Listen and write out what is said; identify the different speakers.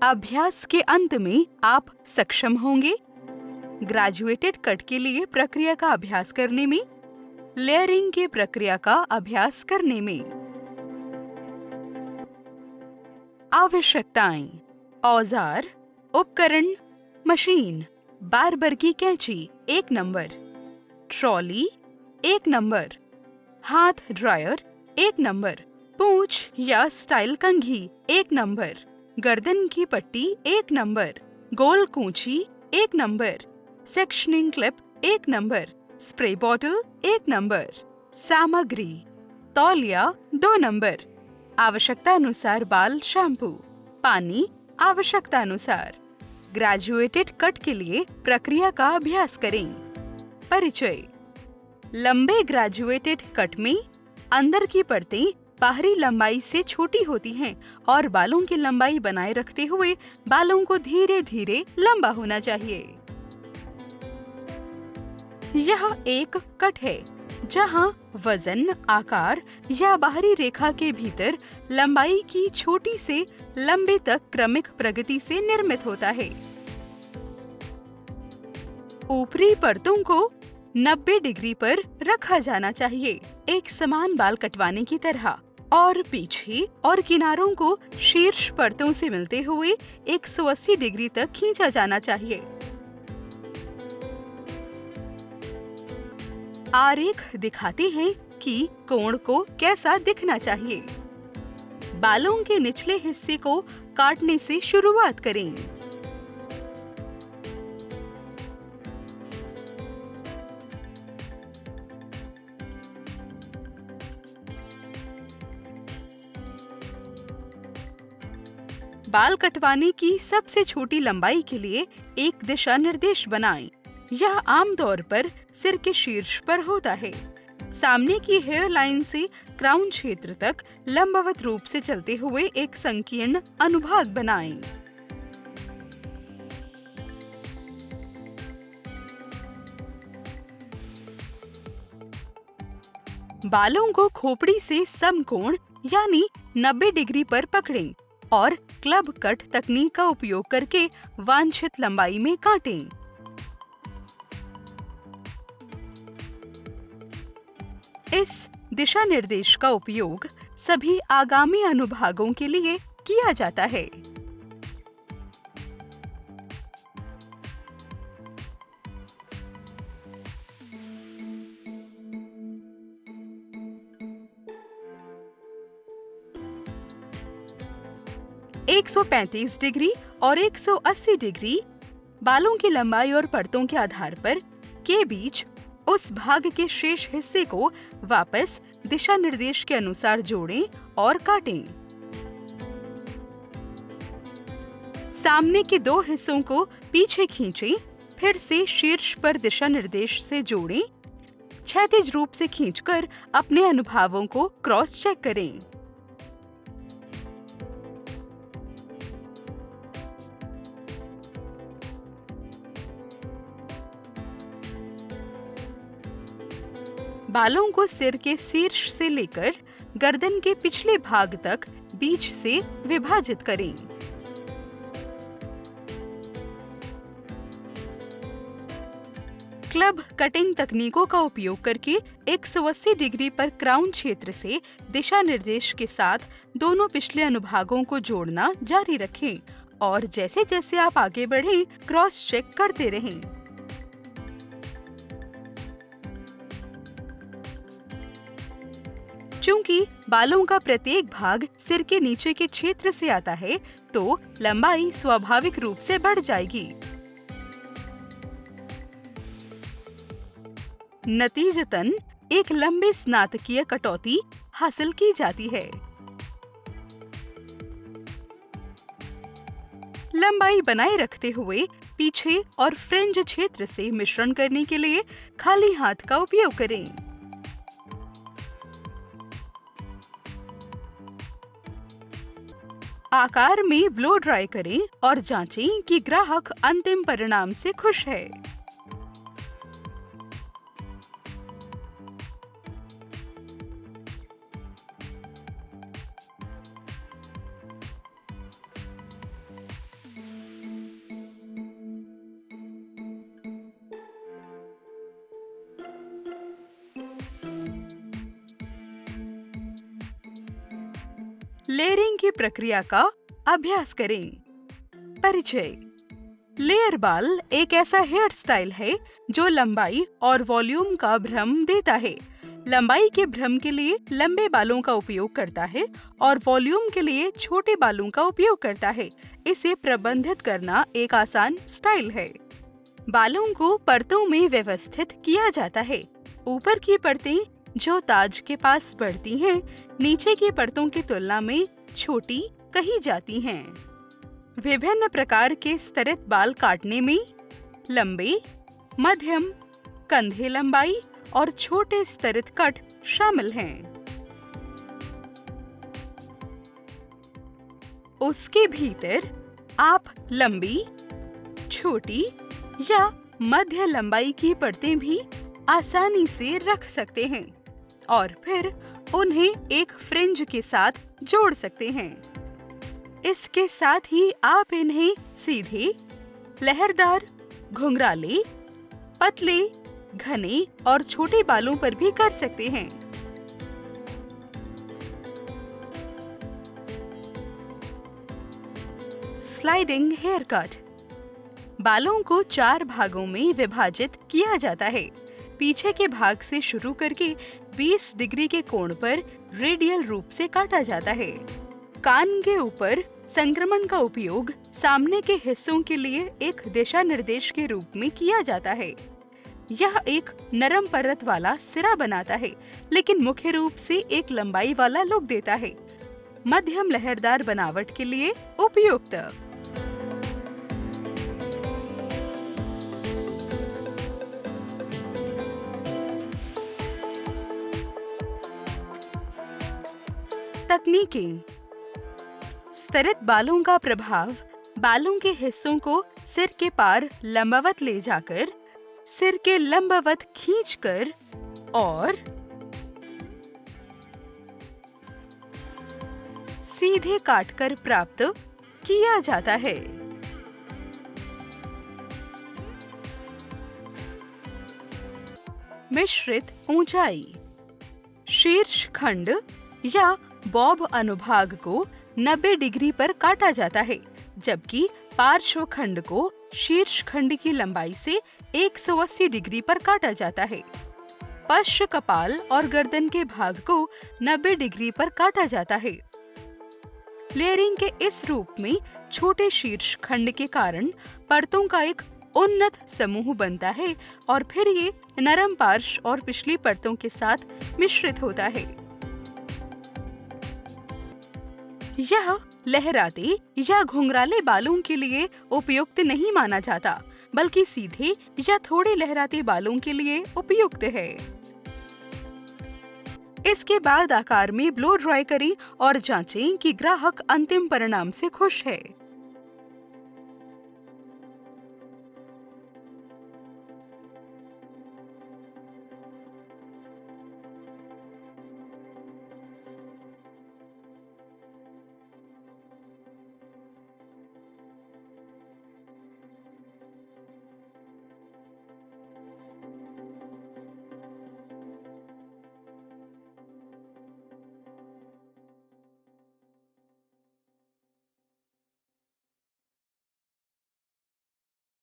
Speaker 1: अभ्यास के अंत में आप सक्षम होंगे ग्रेजुएटेड कट के लिए प्रक्रिया का अभ्यास करने में, लेयरिंग की प्रक्रिया का अभ्यास करने में। आवश्यकताएं: औजार, उपकरण, मशीन, बार्बर की कैंची 1 नंबर, ट्रॉली 1 नंबर, हाथ ड्रायर 1 नंबर, पूंछ या स्टाइल कंघी 1 नंबर, गर्दन की पट्टी 1 नंबर, गोल कूंची 1 number, sectioning clip 1 number, spray bottle 1 number. सामग्री: तौलिया 2 नंबर, आवश्यकता अनुसार बाल शैम्पू, पानी आवश्यकता अनुसार। ग्रेजुएटेड कट के लिए प्रक्रिया का अभ्यास करें। परिचय: लंबे ग्रेजुएटेड कट में अंदर की परतें बाहरी लंबाई से छोटी होती हैं और बालों की लंबाई बनाए रखते हुए बालों को धीरे धीरे लंबा होना चाहिए। यह एक कट है जहां वजन, आकार या बाहरी रेखा के भीतर लंबाई की छोटी से लंबे तक क्रमिक प्रगति से निर्मित होता है। ऊपरी परतों को 90 डिग्री पर रखा जाना चाहिए, एक समान बाल कटवाने की तरह, और पीछे और किनारों को शीर्ष परतों से मिलते हुए 180 डिग्री तक खींचा जाना चाहिए। आरेख दिखाते हैं कि कोण को कैसा दिखना चाहिए। बालों के निचले हिस्से को काटने से शुरुआत करें। बाल कटवाने की सबसे छोटी लंबाई के लिए एक दिशा निर्देश बनाएं। यह आमतौर पर सिर के शीर्ष पर होता है। सामने की हेयर लाइन से क्राउन क्षेत्र तक लंबवत रूप से चलते हुए एक संकीर्ण अनुभाग बनाएं। बालों को खोपड़ी से समकोण यानी 90 डिग्री पर पकड़ें और क्लब कट तकनीक का उपयोग करके वांछित लंबाई में काटें। इस दिशा निर्देश का उपयोग सभी आगामी अनुभागों के लिए किया जाता है। एक 135 डिग्री और 180 डिग्री बालों की लंबाई और परतों के आधार पर के बीच उस भाग के शेष हिस्से को वापस दिशा निर्देश के अनुसार जोड़ें और काटें। सामने के 2 हिस्सों को पीछे खींचें, फिर से शीर्ष पर दिशा निर्देश से जोड़ें। क्षैतिज रूप से खींचकर अपने अनुभागों को क्रॉस चेक करें। बालों को सिर के शीर्ष से लेकर गर्दन के पिछले भाग तक बीच से विभाजित करें। क्लब कटिंग तकनीकों का उपयोग करके 180 डिग्री पर क्राउन क्षेत्र से दिशा निर्देश के साथ दोनों पिछले अनुभागों को जोड़ना जारी रखें और जैसे जैसे आप आगे बढ़ें, क्रॉस चेक करते रहें। चूंकि बालों का प्रत्येक भाग सिर के नीचे के क्षेत्र से आता है, तो लंबाई स्वाभाविक रूप से बढ़ जाएगी। नतीजतन एक लंबे स्नातकीय कटौती हासिल की जाती है। लंबाई बनाए रखते हुए पीछे और फ्रिंज क्षेत्र से मिश्रण करने के लिए खाली हाथ का उपयोग करें। आकार में ब्लो ड्राई करें और जांचें कि ग्राहक अंतिम परिणाम से खुश है। लेयरिंग की प्रक्रिया का अभ्यास करें। परिचय। लेयर बाल एक ऐसा हेयर स्टाइल है जो लंबाई और वॉल्यूम का भ्रम देता है। लंबाई के भ्रम के लिए लंबे बालों का उपयोग करता है और वॉल्यूम के लिए छोटे बालों का उपयोग करता है। इसे प्रबंधित करना एक आसान स्टाइल है। बालों को परतों में व्यवस्थित किया जाता है। ऊपर की परतें जो ताज के पास बढ़ती हैं, नीचे की परतों की तुलना में छोटी कही जाती हैं। विभिन्न प्रकार के स्तरित बाल काटने में लंबे, मध्यम, कंधे लंबाई और छोटे स्तरित कट शामिल हैं। उसके भीतर आप लंबी, छोटी या मध्य लंबाई की परतें भी आसानी से रख सकते हैं और फिर उन्हें एक फ्रिंज के साथ जोड़ सकते हैं। इसके साथ ही आप इन्हें सीधे, लहरदार, घुंघराले, पतले, घने और छोटे बालों पर भी कर सकते हैं। Sliding haircut. बालों को 4 भागों में विभाजित किया जाता है। पीछे के भाग से शुरू करके 20 डिग्री के कोण पर रेडियल रूप से काटा जाता है। कान के ऊपर संक्रमण का उपयोग सामने के हिस्सों के लिए एक दिशा निर्देश के रूप में किया जाता है। यह एक नरम परत वाला सिरा बनाता है, लेकिन मुख्य रूप से एक लंबाई वाला लुक देता है। मध्यम लहरदार बनावट के लिए उपयुक्त। तकनीकें। स्तरित बालों का प्रभाव बालों के हिस्सों को सिर के पार लंबवत ले जाकर, सिर के लंबवत खींचकर और सीधे काटकर प्राप्त किया जाता है। मिश्रित ऊंचाई। शीर्ष खंड या बॉब अनुभाग को 90 डिग्री पर काटा जाता है, जबकि पार्श्व खंड को शीर्ष खंड की लंबाई से 180 डिग्री पर काटा जाता है। पश्च कपाल और गर्दन के भाग को 90 डिग्री पर काटा जाता है। लेयरिंग के इस रूप में छोटे शीर्ष खंड के कारण परतों का एक उन्नत समूह बनता है और फिर ये नरम पार्श्व और पिछली परतों के साथ मिश्रित होता है। यह लहराते या घुंघराले बालों के लिए उपयुक्त नहीं माना जाता, बल्कि सीधे या थोड़े लहराते बालों के लिए उपयुक्त है। इसके बाद आकार में ब्लो ड्राई करें और जांचें कि ग्राहक अंतिम परिणाम से खुश है।